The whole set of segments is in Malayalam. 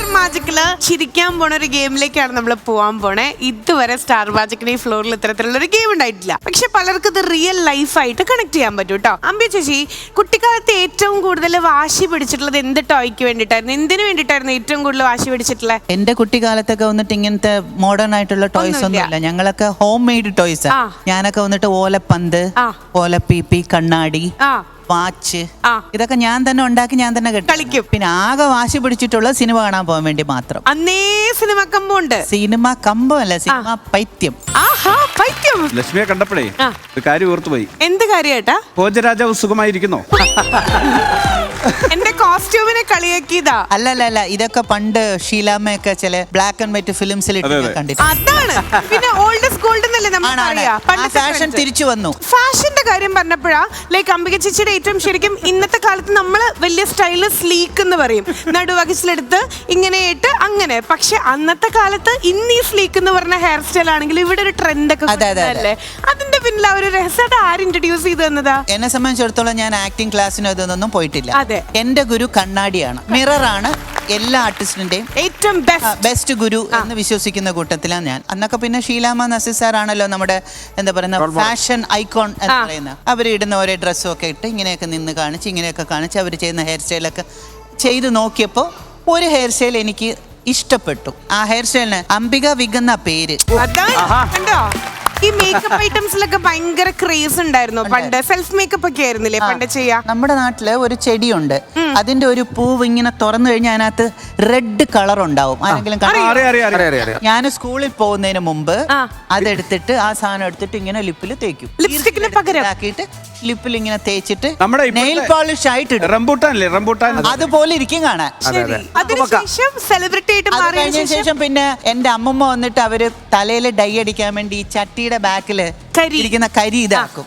സ്റ്റാർ മാജിക്കില് ചിരിക്കാൻ പോണ ഒരു ഗെയിമിലേക്കാണ് നമ്മൾ പോവാൻ പോണേ. ഇതുവരെ സ്റ്റാർ മാജിക്കിന് ഈ ഫ്ലോറിൽ ഇത്തരത്തിലുള്ള ഒരു ഗെയിം ഉണ്ടായിട്ടില്ല. പക്ഷെ പലർക്കും ഇത് റിയൽ ലൈഫായിട്ട് കണക്ട് ചെയ്യാൻ പറ്റും കേട്ടോ. അമ്പി ചേച്ചി, കുട്ടിക്കാലത്ത് ഏറ്റവും കൂടുതൽ വാശി പിടിച്ചിട്ടുള്ളത് എന്ത് ടോയ്ക്ക് വേണ്ടിട്ടായിരുന്നു? എന്തിനു വേണ്ടിട്ടായിരുന്നു ഏറ്റവും കൂടുതൽ വാശി പിടിച്ചിട്ടുള്ളത്? എന്റെ കുട്ടിക്കാലത്തൊക്കെ വന്നിട്ട് ഇങ്ങനത്തെ മോഡേൺ ആയിട്ടുള്ള ടോയ്സ് ഒന്നുമില്ല. ഞങ്ങളൊക്കെ ഹോം മെയ്ഡ് ടോയ്സ്. ഞാനൊക്കെ വന്നിട്ട് ഓലപ്പന്ത്, ഓലപ്പീപ്പി, കണ്ണാടി, വാച്ച്, ഇതൊക്കെ ഞാൻ തന്നെ ഉണ്ടാക്കി ഞാൻ തന്നെ കളിക്കും. പിന്നെ ആകെ വാശി പിടിച്ചിട്ടുള്ള സിനിമ കാണാൻ പോകാൻ വേണ്ടി മാത്രം. അന്നേ സിനിമ കമ്പുണ്ട്. സിനിമ കമ്പമല്ല, സിനിമ പൈത്യം. ലക്ഷ്മിയെ കണ്ടപ്പോഴേ ഒരു കാര്യം ഓർത്തുപോയി. എന്ത് കാര്യാട്ടാ? ഭോജരാജാവ് സുഖമായിരിക്കുന്നോ? എന്റെ കോസ്റ്റ്യൂമിനെ കളിയാക്കിയതാ. അല്ല, ഇതൊക്കെ പണ്ട് ഷീലാമ്മയൊക്കെ ചില ബ്ലാക്ക് ആൻഡ് വൈറ്റ് ഫിലിംസിൽ കണ്ടിട്ടുണ്ട്. അതാണ് പിന്നെ ഓൾഡ് സ്കൂൾഡ് എന്നല്ലേ നമ്മൾ പറയാ. ഫാഷൻ തിരിച്ചു വന്നു. ഫാഷന്റെ കാര്യം പറഞ്ഞപ്പോഴാ ലൈക്ക് അംബിക ചേച്ചിയുടെ ഏറ്റവും ശരിക്കും ഇന്നത്തെ കാലത്ത് നമ്മള് വലിയ സ്റ്റൈല് സ്ലീക്ക് എന്ന് പറയും, നടുവകച്ചിലെടുത്ത് ഇങ്ങനെയായിട്ട് അങ്ങനെ. പക്ഷെ അന്നത്തെ കാലത്ത് ഇന്ന് ഈ സ്ലീക്ക് എന്ന് പറഞ്ഞ ഹെയർ സ്റ്റൈൽ ആണെങ്കിൽ ഇവിടെ ഒരു ട്രെൻഡ് ഒക്കെ അല്ലേ, അതിന്റെ പിന്നിൽ ഒരു രഹസ്യത ആര് ഇൻട്രൊഡ്യൂസ് ചെയ്ത് തന്നതാ? എന്നെ സംബന്ധിച്ചിടത്തോളം ഞാൻ ആക്ടിംഗ് ക്ലാസ്സിനോ ഇതൊന്നും പോയിട്ടില്ല. എന്റെ ഗുരു കണ്ണാടിയാണ്, മിററാണ്. എല്ലാ ആർട്ടിസ്റ്റിന്റെയും ഏറ്റവും ബെസ്റ്റ് ഗുരു എന്ന് വിശ്വസിക്കുന്ന കൂട്ടത്തിലാണ് ഞാൻ. അന്നൊക്കെ പിന്നെ ഷീലാമ്മ നസീർ സാർ ആണല്ലോ നമ്മുടെ എന്താ പറയുന്ന ഫാഷൻ ഐക്കോൺ എന്ന് പറയുന്നത്. അവർ ഇടുന്ന ഓരോ ഡ്രസ്സും ഒക്കെ ഇട്ട് ഇങ്ങനെയൊക്കെ നിന്ന് കാണിച്ച് ഇങ്ങനെയൊക്കെ കാണിച്ച് അവർ ചെയ്യുന്ന ഹെയർ സ്റ്റൈലൊക്കെ ചെയ്ത് നോക്കിയപ്പോൾ ഒരു ഹെയർ സ്റ്റൈൽ എനിക്ക് ഇഷ്ടപ്പെട്ടു. ആ ഹെയർ സ്റ്റൈലിന് അംബിക വിഗ് എന്ന പേര്. ഈ മേക്കപ്പ് ഐറ്റംസിലൊക്കെ ഭയങ്കര ക്രേസ് ഉണ്ടായിരുന്നു പണ്ട്. സെൽഫ് മേക്കപ്പ് ഒക്കെ ആയിരുന്നില്ലേ പണ്ട് ചെയ്യാ? നമ്മുടെ നാട്ടില് ഒരു ചെടിയുണ്ട്, അതിന്റെ ഒരു പൂവ് ഇങ്ങനെ തുറന്നു കഴിഞ്ഞാൽ അതിനകത്ത് റെഡ് കളർ ഉണ്ടാവും. ആരെങ്കിലും ഞാൻ സ്കൂളിൽ പോകുന്നതിന് മുമ്പ് അതെടുത്തിട്ട് ആ സാധനം എടുത്തിട്ട് ഇങ്ങനെ ലിപ്പിൽ തേക്കും. ലിപ്സ്റ്റിക്കിന് പകരം ആക്കിയിട്ട് ലിപ്പിൽ ഇങ്ങനെ തേച്ചിട്ട് നെയിൽ പോളിഷ് ആയിട്ട് അതുപോലെ ഇരിക്കും കാണാൻ. അതിനുശേഷം ശേഷം പിന്നെ എന്റെ അമ്മമ്മ വന്നിട്ട് അവര് തലയിൽ ഡൈ അടിക്കാൻ വേണ്ടി ഈ ചട്ടിയുടെ ബാക്കില് ഇരിക്കുന്ന കരി ഇതാക്കും.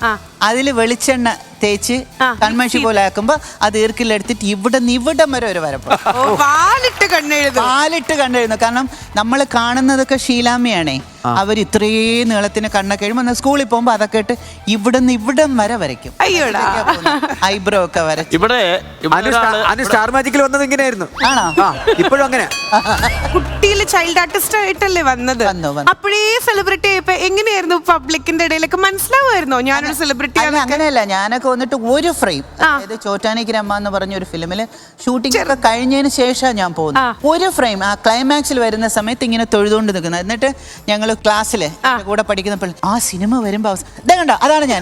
അതില് വെളിച്ചെണ്ണ തേച്ച് കൺമഷി പോലെ ആക്കുമ്പോ അത് ഈർക്കിലെടുത്തിട്ട് ഇവിടം വരെ ഒരു വരപ്പ് പാലിട്ട് കണ്ണെഴുതുന്നു. കാരണം നമ്മൾ കാണുന്നതൊക്കെ ഷീലാമ്മയാണേ. അവർ ഇത്രയും നീളത്തിന് കണ്ണൊക്കെ എഴുതുമ്പോൾ സ്കൂളിൽ പോകുമ്പോ അതൊക്കെ ഇട്ട് ഇവിടം വരെ വരയ്ക്കും. ഐബ്രോ ഒക്കെ വരയ്ക്കും. ഇവിടെ സ്റ്റാർ മാജിക്കിൽ വന്നത് ഇങ്ങനെയായിരുന്നു. ആണോ? ഇപ്പോഴും അങ്ങനെ കുട്ടിയില് ചൈൽഡ് ആർട്ടിസ്റ്റ് ആയിട്ടല്ലേ വന്നത്? അപ്പോഴേ സെലിബ്രിറ്റി ആയപ്പോ എങ്ങനെയായിരുന്നു പബ്ലിക്കിന്റെ ഇടയിലൊക്കെ മനസ്സിലാവുമായിരുന്നോ ഞാനൊരു സെലിബ്രിറ്റി? അങ്ങനെയല്ല, ഞാനൊക്കെ വന്നിട്ട് ഒരു ഫ്രെയിം, അതായത് ചോറ്റാനിക്ക് രമ്മ എന്ന് പറഞ്ഞ ഒരു ഫിലിമില് ഷൂട്ടിംഗ് ഒക്കെ കഴിഞ്ഞതിന് ശേഷം ഞാൻ പോകുന്നു. ഒരു ഫ്രെയിം ആ ക്ലൈമാക്സിൽ വരുന്ന സമയത്ത് ഇങ്ങനെ തൊഴുതുകൊണ്ട് നിൽക്കുന്നത്. എന്നിട്ട് ഞങ്ങൾ ക്ലാസ്സില് കൂടെ പഠിക്കുന്ന ആ സിനിമ വരുമ്പോ കണ്ടോ അതാണ് ഞാൻ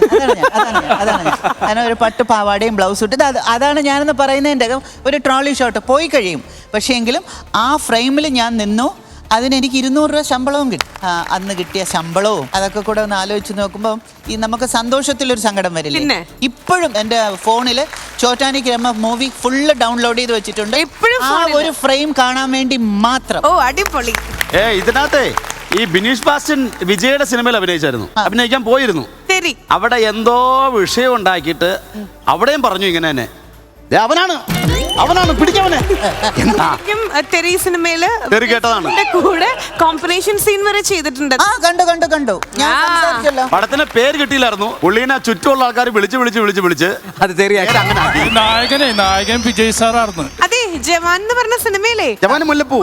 അങ്ങനെ ഒരു പട്ട് പാവാടയും ബ്ലൗസ് ഇട്ടത് അതാണ് ഞാനെന്ന് പറയുന്നതിൻ്റെ ഒരു ട്രോളി ഷോട്ട് പോയി കഴിയും. പക്ഷേ എങ്കിലും ആ ഫ്രെയിമിൽ ഞാൻ നിന്നു. അതിനെനിക്ക് 200 രൂപ ശമ്പളവും കിട്ടി. അന്ന് കിട്ടിയ ശമ്പളവും അതൊക്കെ കൂടെ ഒന്ന് ആലോചിച്ച് നോക്കുമ്പോൾ ഈ നമുക്ക് സന്തോഷത്തിലൊരു സങ്കടം വരില്ലേ. ഇപ്പോഴും എൻ്റെ ഫോണില് ചോറ്റാനിക്ക് രമ്മ മൂവി ഫുള്ള് ഡൗൺലോഡ് ചെയ്ത് വെച്ചിട്ടുണ്ട്. ആ ഒരു ഫ്രെയിം കാണാൻ വേണ്ടി മാത്രം. ഓ അടിപൊളി. ഇതിനകത്തെ ഈ ബിനീഷ് ബാസ്റ്റൻ വിജയുടെ സിനിമയിൽ അഭിനയിക്കാൻ പോയിരുന്നു. അവിടെ എന്തോ വിഷയം ഉണ്ടാക്കിയിട്ട് അവിടെയും പറഞ്ഞു ഇങ്ങനെ തന്നെ, അവനാണ് പിടിക്കവനെ. സിനിമയില് കൂടെ കോമ്പിനേഷൻ സീൻ വരെ ചെയ്തിട്ടുണ്ട്. കണ്ടു. പടത്തിന് പേര് കിട്ടിയില്ലായിരുന്നു. പുള്ളീനെ ചുറ്റുമുള്ള ആൾക്കാർ വിളിച്ച് അത് നായകൻ വിജയ് സാറായിരുന്നു. അതെ, ജവാൻ എന്ന് പറഞ്ഞ സിനിമയിലെ ജവാനും മുല്ലപ്പൂ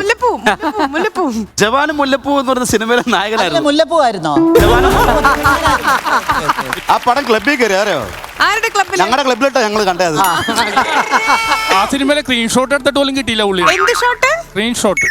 എന്ന് പറഞ്ഞ സിനിമയിലെ നായകനായിരുന്നു. മുല്ലപ്പൂ ആയിരുന്നോ? ആ പടം ക്ലബിൽ കയറി ആരോ ആരുടെ ക്ലബിൽ? ഞങ്ങളുടെ ക്ലബിലിട്ടാ ഞങ്ങൾ കണ്ടത്. ആ സിനിമയിലെ സ്ക്രീൻഷോട്ട് എടുത്തിട്ട് പോലും കിട്ടിയില്ല. എന്ത് ഷോട്ട്? സ്ക്രീൻഷോട്ട്